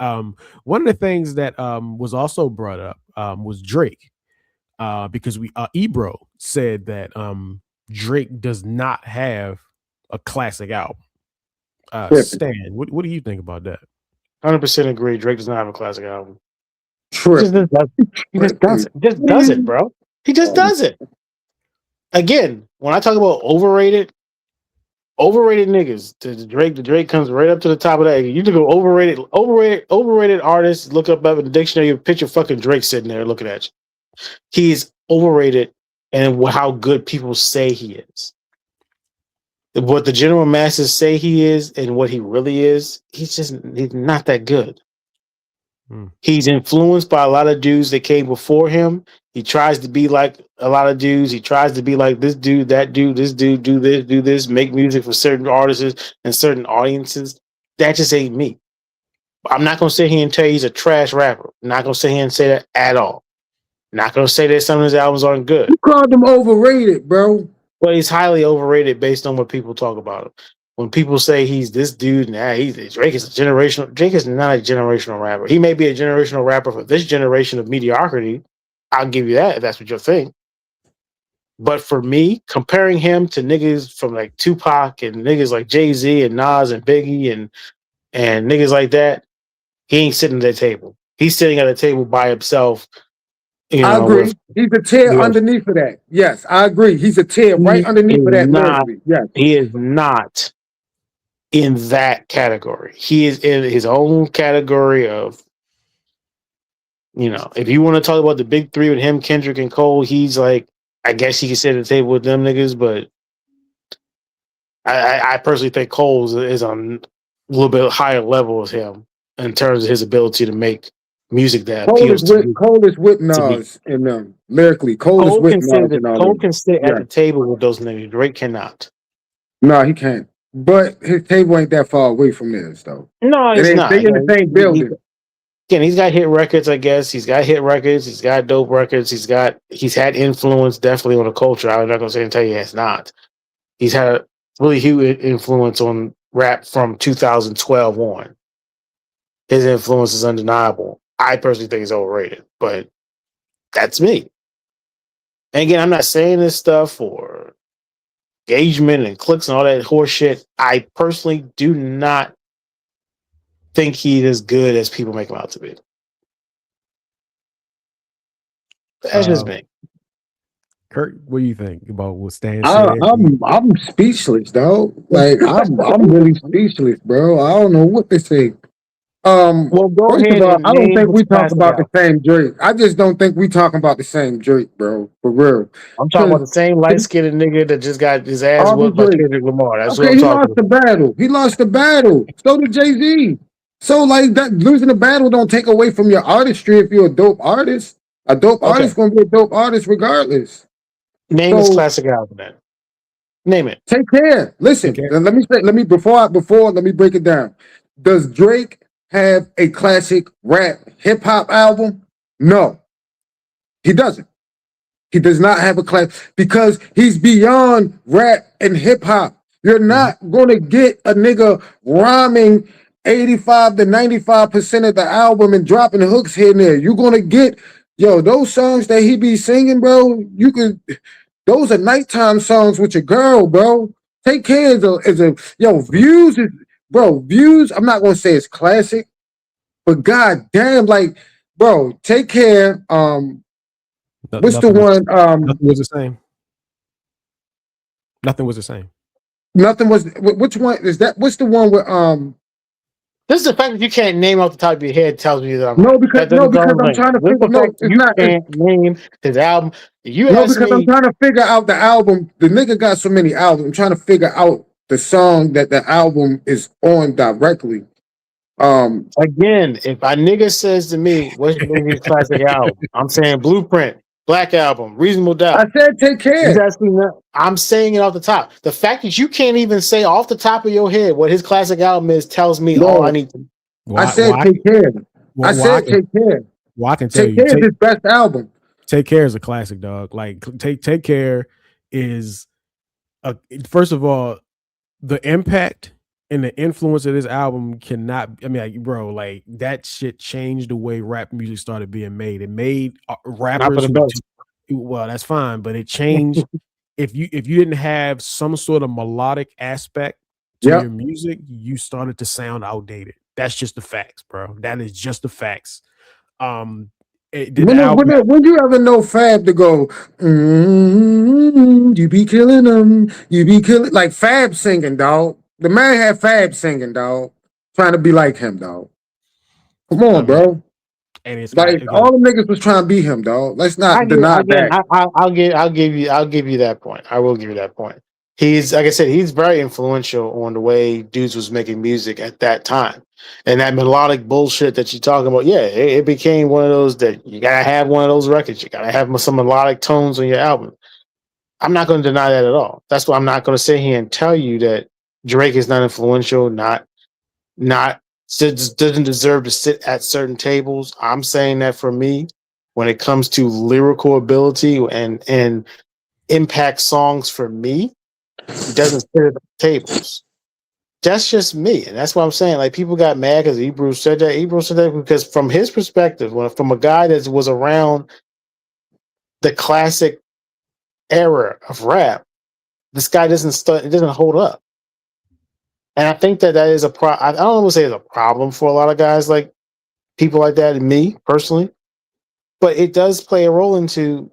One of the things that was also brought up was Drake, because Ebro said that Drake does not have a classic album. Tripping. Stan, what do you think about that? 100% agree. Drake does not have a classic album. He just Tripping. does. He just does it. He just does it, bro. He just does it. Again, when I talk about overrated niggas, the Drake comes right up to the top of that. You to go overrated artists. Look up in the dictionary. You picture fucking Drake sitting there looking at you. He's overrated, and how good people say he is. What the general masses say he is, and what he really is, he's not that good. He's influenced by a lot of dudes that came before him. He tries to be like a lot of dudes. He tries to be like this dude, that dude, this dude, do this, make music for certain artists and certain audiences. That just ain't me. I'm not gonna sit here and tell you he's a trash rapper. I'm not gonna sit here and say that at all. I'm not gonna say that some of his albums aren't good. You called him overrated, bro. But he's highly overrated based on what people talk about him. When people say he's this dude, Drake is a generational. Drake is not a generational rapper. He may be a generational rapper for this generation of mediocrity. I'll give you that if that's what you think. But for me, comparing him to niggas from like Tupac and niggas like Jay-Z and Nas and Biggie and niggas like that, he ain't sitting at that table. He's sitting at a table by himself. I agree. He's a tier underneath of that. Yes, I agree. He's a tier right underneath of that. Yes. He is not in that category. He is in his own category of, if you want to talk about the big three with him, Kendrick, and Cole, he's like, I guess he can sit at the table with them niggas, but I personally think Cole is on a little bit higher level as him in terms of his ability to make music that appeals to me. Cole is with Nas in them lyrically. Cole is with Nas. Cole can sit at the table with those niggas. Drake cannot. No, he can't. But his table ain't that far away from theirs, though. No, it's not. They in the same building. Again, he's got hit records, I guess. He's got hit records. He's got dope records. He's had influence definitely on the culture. I'm not gonna say and tell you it's not. He's had a really huge influence on rap from 2012 on. His influence is undeniable. I personally think he's overrated, but that's me. And again, I'm not saying this stuff for engagement and clicks and all that horse shit. I personally do not think he's as good as people make him out to be. That's just me. Kurt, what do you think about what Stan said? I'm speechless, dog. Like I'm really speechless, bro. I don't know what to say. Well, go ahead. I don't think we talk about the same Drake. I just don't think we talking about the same Drake, bro. For real. I'm talking about the same light-skinned nigga that just got his ass whooped by Kendrick Lamar. That's what I'm talking about. He lost the battle. He lost the battle. So did Jay-Z. So like that, losing the battle don't take away from your artistry if you're a dope artist. A dope artist gonna be a dope artist regardless. Name his classic album then. Name it. Take Care. Listen, let me break it down. Does Drake have a classic rap hip hop album? No, he doesn't. He does not have a class because he's beyond rap and hip hop. You're not gonna get a nigga rhyming 85 to 95% of the album and dropping hooks here and there. You're gonna get those songs that he be singing, bro. Those are nighttime songs with your girl, bro. Take Care is a Views is. Bro, Views, I'm not gonna say it's classic, but god damn, like, bro, Take Care. What's the one? Nothing was the same. Nothing was the same. Nothing was. Which one is that? What's the one with This is the fact that you can't name off the top of your head tells me that I'm because I'm trying to figure. No, it's not. Can't name his album. Because I'm trying to figure out the album. The nigga got so many albums. I'm trying to figure out the song that the album is on directly. Again, if a nigga says to me, "What's your classic album?" I'm saying Blueprint, Black Album, Reasonable Doubt. I said Take Care. He's asking that. I'm saying it off the top. The fact that you can't even say off the top of your head what his classic album is tells me all I need to. I said Take Care. I said Take Care. Well, I can tell you, Take Care is his best album. Take Care is a classic, dog. Like Take Care is first of all, the impact And the influence of this album cannot. I mean, like, bro, like that shit changed the way rap music started being made. It made Not for rappers the who. best. Well, that's fine, but it changed. If you didn't have some sort of melodic aspect to Yep. your music, you started to sound outdated. That's just the facts, bro. That is just the facts. When you ever know Fab to go, you be killing them, you be killing like Fab singing, dog. The man had Fab singing, dog, trying to be like him, dog. Come on, bro. And it's like all the niggas was trying to be him, dog. Let's not deny that. I'll give you that point. I will give you that point. He's, like I said, he's very influential on the way dudes was making music at that time. And that melodic bullshit that you're talking about, yeah, it became one of those that you gotta have one of those records. You gotta have some melodic tones on your album. I'm not going to deny that at all. That's why I'm not going to sit here and tell you that Drake is not influential, not doesn't deserve to sit at certain tables. I'm saying that for me, when it comes to lyrical ability and impact songs for me, he doesn't sit at the tables. That's just me, and that's what I'm saying. Like, people got mad because Ebru said that. Ebru said that because from his perspective, from a guy that was around the classic era of rap, this guy it doesn't hold up. And I think that is a problem. I don't want to say it's a problem for a lot of guys, like people like that, and me personally, but it does play a role into,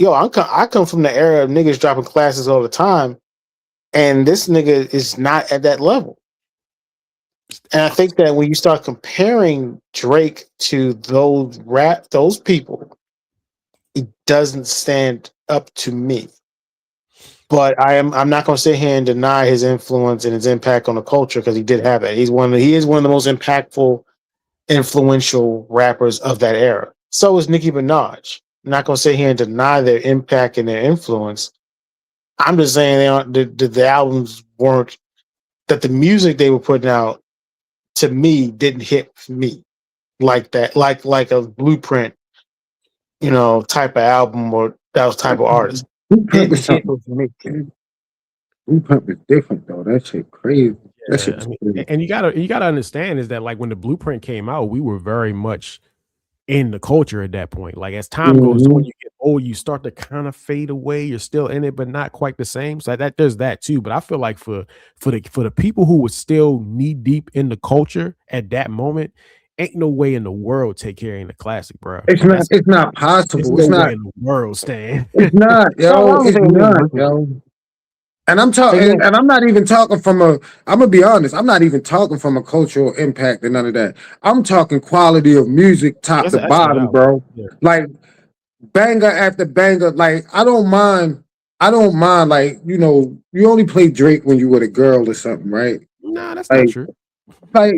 I come from the era of niggas dropping classes all the time, and this nigga is not at that level. And I think that when you start comparing Drake to those people, it doesn't stand up to me. But I'm not going to sit here and deny his influence and his impact on the culture, because he did have it. He is one of the most impactful, influential rappers of that era. So is Nicki Minaj. I'm not going to sit here and deny their impact and their influence. I'm just saying the albums weren't, that the music they were putting out to me didn't hit me like that, like a Blueprint, type of album or that type of artist. Blueprint was different though. That shit crazy. That shit crazy. And you gotta understand is that, like, when the Blueprint came out, we were very much in the culture at that point. Like, as time goes on, you get old, you start to kind of fade away. You're still in it, but not quite the same. So that there's that too. But I feel like for the people who were still knee deep in the culture at that moment, ain't no way in the world take carrying the classic, bro. It's not possible. It's not in the world, Stan. It's not, yo. It's not, yo. And I'm talking, and I'm not even talking from I'm gonna be honest, I'm not even talking from a cultural impact and none of that. I'm talking quality of music, top to bottom, bro. Yeah. Like, banger after banger. Like, I don't mind, like, you only play Drake when you with a girl or something, right? Nah, that's not true. Like,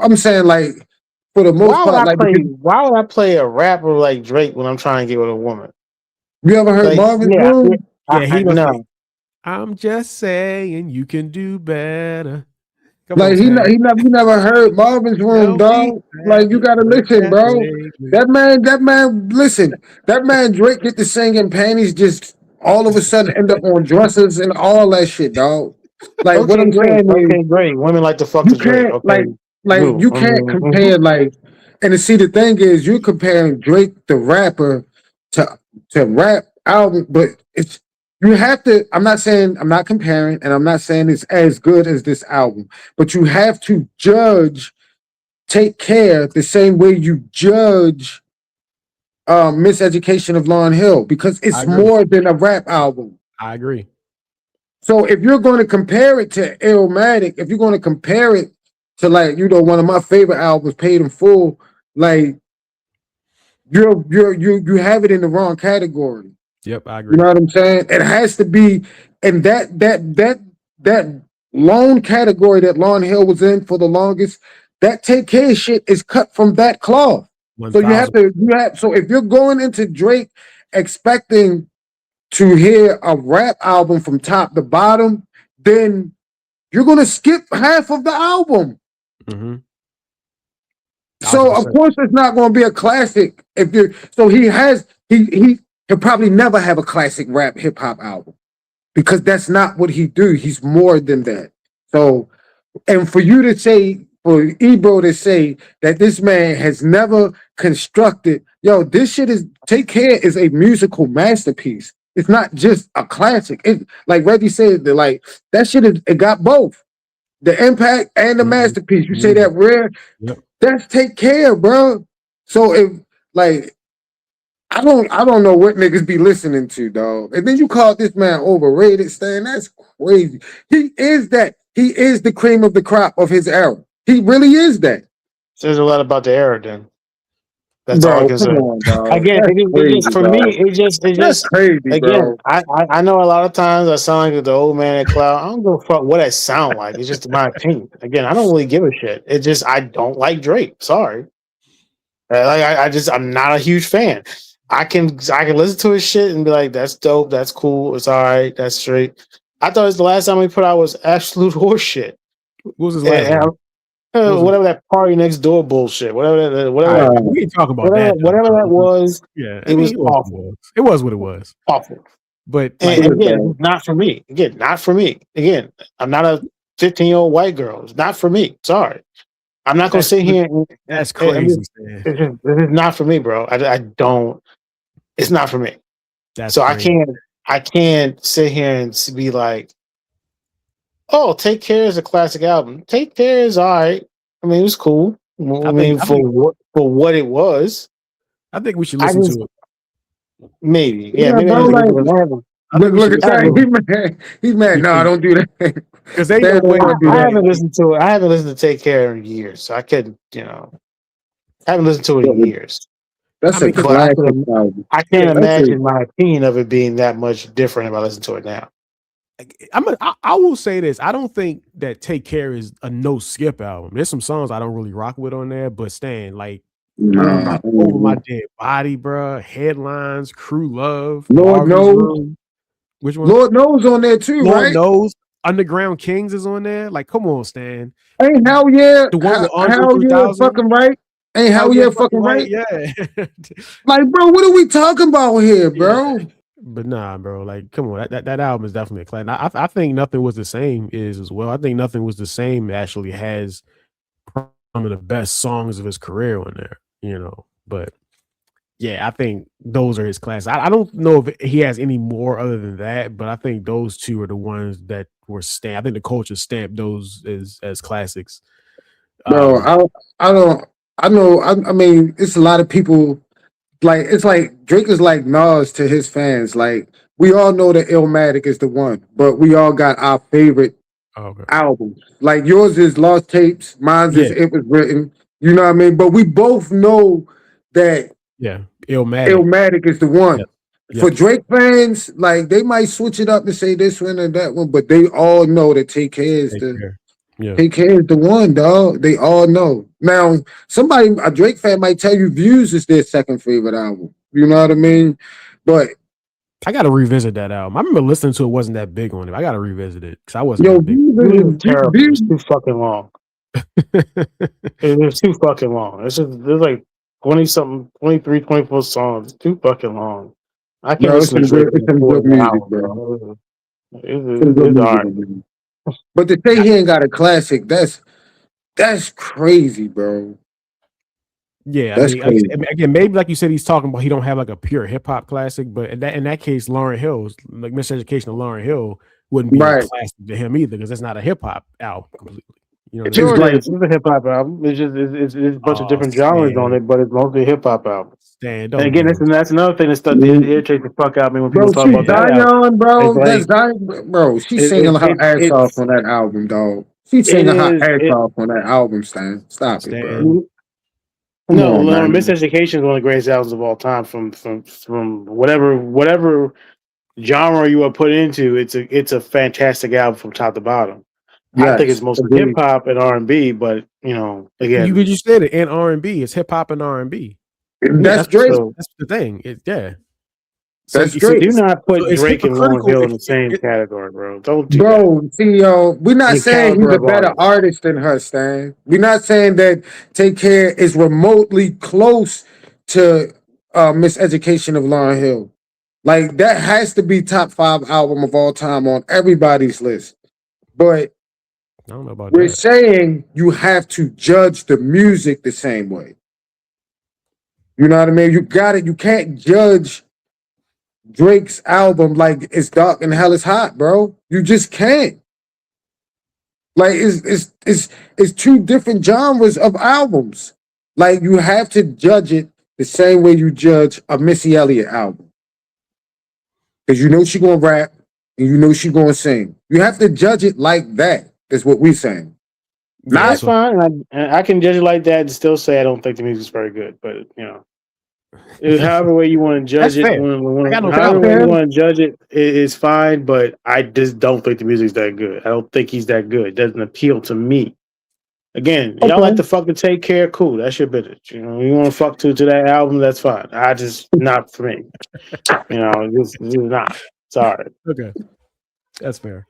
I'm saying, like, for the most part, why would I play a rapper like Drake when I'm trying to get with a woman? You ever heard Marvin's Room? Yeah, he was like, I'm just saying you can do better. You never heard Marvin's Room, dog. Like, you gotta listen, bro. That man, listen. That man Drake get to sing in panties, just all of a sudden end up on dresses and all that shit, dog. Like, what I'm saying is, great. Women like to fuck the Drake. Okay. Like you can't compare, like, and to see, the thing is, you're comparing Drake the rapper to rap album, but you have to, I'm not comparing, and I'm not saying it's as good as this album, but you have to take care the same way you judge Miseducation of Lauryn Hill, because it's more than a rap album. I agree. So if you're going to compare it to Illmatic, if you're going to compare it to, like, one of my favorite albums, Paid in Full, like, you have it in the wrong category. Yep, I agree. You know what I'm saying? It has to be in that lone category that Lauryn Hill was in for the longest. That Take Care shit is cut from that cloth. 1,000. So so if you're going into Drake expecting to hear a rap album from top to bottom, then you're gonna skip half of the album. Mm-hmm. So of course it's not gonna be a classic. He'll probably never have a classic rap hip hop album, because that's not what he do. He's more than that. So And for you to say, for Ebro to say that this man has never constructed, yo, this shit is Take Care is a musical masterpiece. It's not just a classic. It, like Reggie said, that shit is, it got both the impact and the masterpiece. You say that rare, that's Take Care, bro. So if like I don't know what niggas be listening to, dog. And then you call this man overrated, Stan. That's crazy. He is that. He is the cream of the crop of his era. He really is that. Says a lot about the era, then. That's bro, all I can say. Again, it just for me, it just crazy, again. bro. I know a lot of times I sound like the old man at Cloud. I don't give a fuck what I sound like. It's just my opinion. Again, I don't really give a shit. It just I don't like Drake. Sorry. I'm not a huge fan. I can listen to his shit and be like, that's dope, that's cool, it's all right, that's straight. I thought it was the last time we put out was absolute horse shit. What was his last one? Whatever that Party Next Door bullshit, whatever we ain't talking about whatever that was. Yeah, it was awful. It was what it was. Awful. But and again, not for me. Again, not for me. Again, I'm not a 15-year-old white girl. It's not for me. Sorry. I'm not gonna sit here. That's crazy. This is not for me, bro. I don't. It's not for me. That's so crazy. I can't sit here and be like, oh, Take Care is a classic album. Take Care is all right. I mean, it was cool. I mean, for what it was. I think we should listen to it. Maybe, yeah. Maybe bro, look at that. He's mad. No, don't do that. Because I haven't listened to it. I haven't listened to Take Care in years, so I could, I haven't listened to it in years. That's a classic album. I can't imagine my opinion of it being that much different if I listen to it now. I will say this. I don't think that Take Care is a no skip album. There's some songs I don't really rock with on there, but Stan, like Over My Dead Body, bro, Headlines, Crew Love, Lord Knows. Which one? Lord Knows on there too, Lord right? Knows. Underground Kings is on there. Like, come on, Stan. Ain't Hell Yeah. The one with Hell Yeah fucking right. Ain't Hell Yeah fucking right. Yeah. Like, bro, what are we talking about here, bro? Yeah. But nah, bro. Like, come on. That album is definitely a classic. I think Nothing Was the Same is as well. I think Nothing Was the Same actually has some of the best songs of his career on there, But yeah, I think those are his classics. I don't know if he has any more other than that, but I think those two are the ones that were stamped. I think the culture stamped those as classics. Bro, I mean, it's a lot of people. Like, it's like Drake is like Nas to his fans. Like, we all know that Illmatic is the one, but we all got our favorite albums. Like, yours is Lost Tapes, mine's is It Was Written. You know what I mean? But we both know that Illmatic is the one. Yep. For Drake fans, like, they might switch it up and say this one or that one, but they all know that Take Care is Take Care is the one, dog. They all know. Now, a Drake fan might tell you Views is their second favorite album. You know what I mean? But I gotta revisit that album. I remember listening to it, wasn't that big on it. I gotta revisit it because I wasn't. Views terrible. It's too fucking long. It's too fucking long. There's like 20-something, 23, 24 songs. It's too fucking long. I can't listen to Drake for an hour, bro. It's hard. But to say he ain't got a classic, that's crazy, bro. Yeah, again, maybe like you said, he's talking about he don't have like a pure hip hop classic, but in that case, Lauryn Hill, like Miseducation of Lauryn Hill, wouldn't be a classic to him either because it's not a hip hop album completely. You know, it's a hip hop album. It's just it's a bunch of different genres on it, but it's mostly a hip hop album. And again, that's another thing that irritates the fuck out of me when people talk about that. Zion, bro, that's Zion, bro. She's singing her ass off on that album, dog. She's singing her ass off on that album, Stan. Stop it, bro. No, Miseducation is one of the greatest albums of all time. From whatever genre you are put into, it's a fantastic album from top to bottom. Yes, I think it's mostly hip hop and R&B, but again, you just said it, and R&B. It's hip hop and R&B. That's Drake. That's the thing. That's Drake. Do not put Drake and Lauryn Hill in the same category, bro. Don't do that. See, we're not saying he's a better artist than her, Stan. We're not saying that Take Care is remotely close to Miseducation of Lauryn Hill. Like, that has to be top 5 album of all time on everybody's list. But I don't know about We're that. saying you have to judge the music the same way. You know what I mean? You got it. You can't judge Drake's album like it's dark and hell is hot, bro. You just can't. Like it's two different genres of albums. Like you have to judge it the same way you judge a Missy Elliott album. Because you know she gonna rap and you know she gonna sing. You have to judge it like that. That's what we're saying. Yeah, That's so fine. I can judge it like that and still say I don't think the music's very good. But however way you want to judge That's it, fair. I got no however problem. way you want to judge it is fine. But I just don't think the music's that good. I don't think he's that good. It doesn't appeal to me. Again, y'all like to fucking take care. Cool, that's your business. You want to fuck to that album, that's fine. I just not for me. Just not. Sorry. Okay, that's fair.